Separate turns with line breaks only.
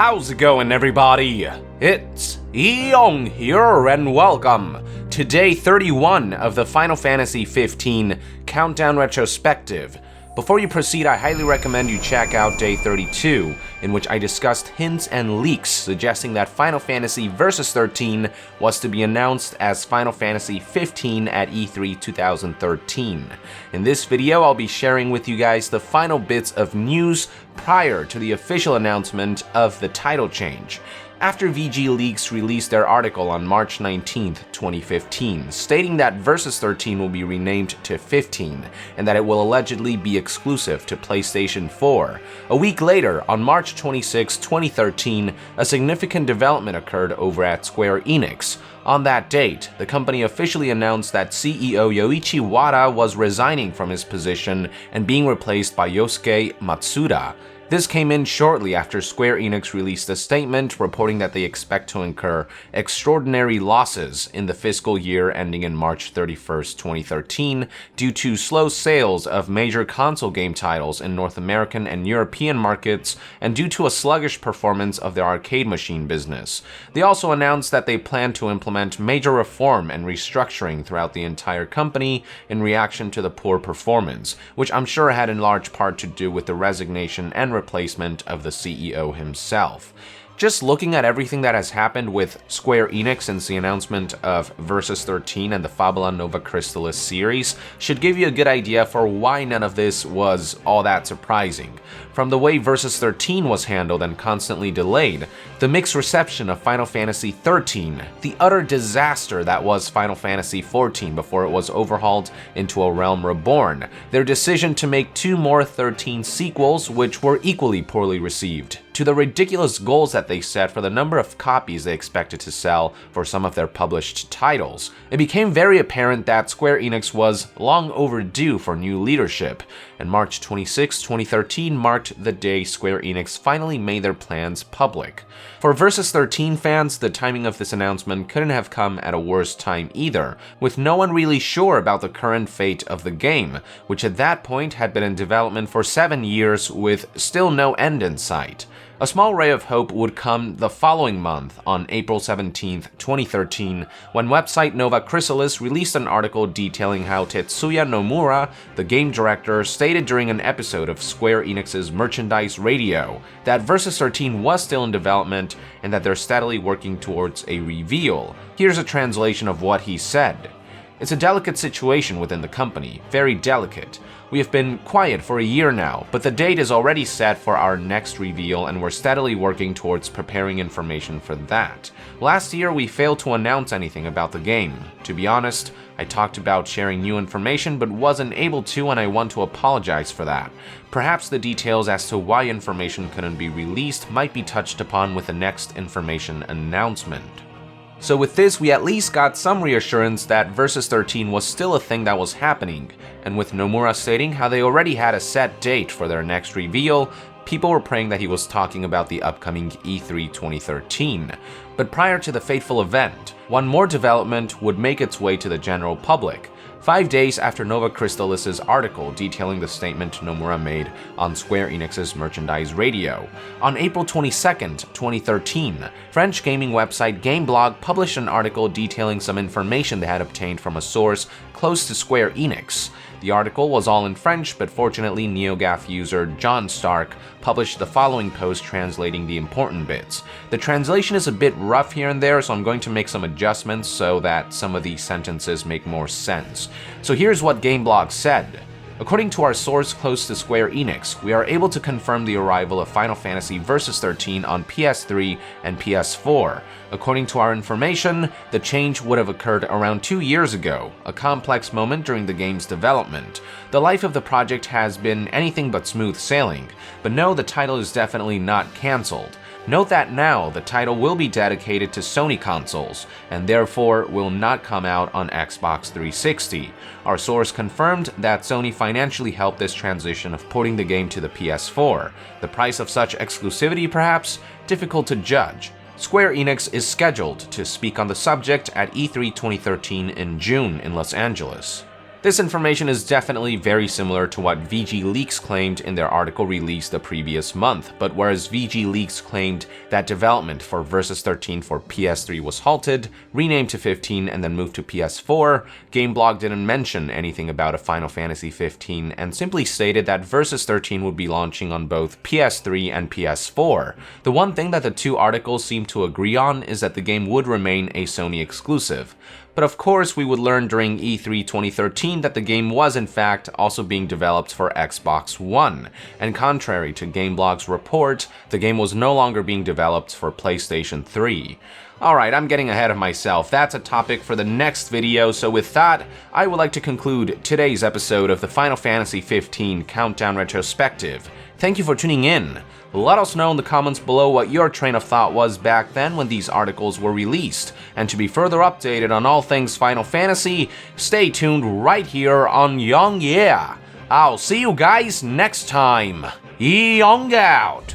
How's it going, everybody? It's Eong here, and welcome to day 31 of the Final Fantasy XV Countdown Retrospective. Before you proceed, I highly recommend you check out day 32, in which I discussed hints and leaks suggesting that Final Fantasy Versus 13 was to be announced as Final Fantasy 15 at E3 2013. In this video, I'll be sharing with you guys the final bits of news prior to the official announcement of the title change. After VG Leaks released their article on March 19, 2015, stating that Versus 13 will be renamed to 15, and that it will allegedly be exclusive to PlayStation 4. A week later, on March 26, 2013, a significant development occurred over at Square Enix. On that date, the company officially announced that CEO Yoichi Wada was resigning from his position and being replaced by Yosuke Matsuda. This came in shortly after Square Enix released a statement reporting that they expect to incur extraordinary losses in the fiscal year ending in March 31st, 2013 due to slow sales of major console game titles in North American and European markets and due to a sluggish performance of their arcade machine business. They also announced that they plan to implement major reform and restructuring throughout the entire company in reaction to the poor performance, which I'm sure had in large part to do with the resignation and replacement of the CEO himself. Just looking at everything that has happened with Square Enix since the announcement of Versus 13 and the Fabula Nova Crystallis series should give you a good idea for why none of this was all that surprising. From the way Versus 13 was handled and constantly delayed, the mixed reception of Final Fantasy 13, the utter disaster that was Final Fantasy 14 before it was overhauled into A Realm Reborn, their decision to make 2 more 13 sequels which were equally poorly received, to the ridiculous goals that they set for the number of copies they expected to sell for some of their published titles, it became very apparent that Square Enix was long overdue for new leadership, and March 26, 2013 marked the day Square Enix finally made their plans public. For Versus 13 fans, the timing of this announcement couldn't have come at a worse time either, with no one really sure about the current fate of the game, which at that point had been in development for 7 years with still no end in sight. A small ray of hope would come the following month, on April 17, 2013, when website Nova Crystallis released an article detailing how Tetsuya Nomura, the game director, stated during an episode of Square Enix's Merchandise Radio that Versus 13 was still in development and that they're steadily working towards a reveal. Here's a translation of what he said. "It's a delicate situation within the company, very delicate. We have been quiet for a year now, but the date is already set for our next reveal and we're steadily working towards preparing information for that. Last year we failed to announce anything about the game. To be honest, I talked about sharing new information but wasn't able to, and I want to apologize for that. Perhaps the details as to why information couldn't be released might be touched upon with the next information announcement." So with this, we at least got some reassurance that Versus 13 was still a thing that was happening, and with Nomura stating how they already had a set date for their next reveal, people were praying that he was talking about the upcoming E3 2013. But prior to the fateful event, one more development would make its way to the general public. 5 days after Nova Crystallis' article detailing the statement Nomura made on Square Enix's Merchandise Radio. On April 22, 2013, French gaming website Gameblog published an article detailing some information they had obtained from a source close to Square Enix. The article was all in French, but fortunately NeoGAF user John Stark published the following post translating the important bits. The translation is a bit rough here and there, so I'm going to make some adjustments so that some of these sentences make more sense. So here's what Gameblog said. According to our source close to Square Enix, we are able to confirm the arrival of Final Fantasy Versus 13 on PS3 and PS4. According to our information, the change would have occurred around 2 years ago, a complex moment during the game's development. The life of the project has been anything but smooth sailing, but no, the title is definitely not cancelled. Note that now the title will be dedicated to Sony consoles, and therefore will not come out on Xbox 360. Our source confirmed that Sony financially helped this transition of porting the game to the PS4. The price of such exclusivity, perhaps? Difficult to judge. Square Enix is scheduled to speak on the subject at E3 2013 in June in Los Angeles. This information is definitely very similar to what VG Leaks claimed in their article released the previous month, but whereas VG Leaks claimed that development for Versus 13 for PS3 was halted, renamed to 15, and then moved to PS4, Gameblog didn't mention anything about a Final Fantasy 15 and simply stated that Versus 13 would be launching on both PS3 and PS4. The one thing that the two articles seem to agree on is that the game would remain a Sony exclusive. But of course, we would learn during E3 2013 that the game was in fact also being developed for Xbox One, and contrary to Gameblog's report, the game was no longer being developed for PlayStation 3. Alright, I'm getting ahead of myself. That's a topic for the next video, so with that, I would like to conclude today's episode of the Final Fantasy 15 Countdown Retrospective. Thank you for tuning in. Let us know in the comments below what your train of thought was back then when these articles were released. And to be further updated on all things Final Fantasy, stay tuned right here on Young Yeah. I'll see you guys next time. Young out!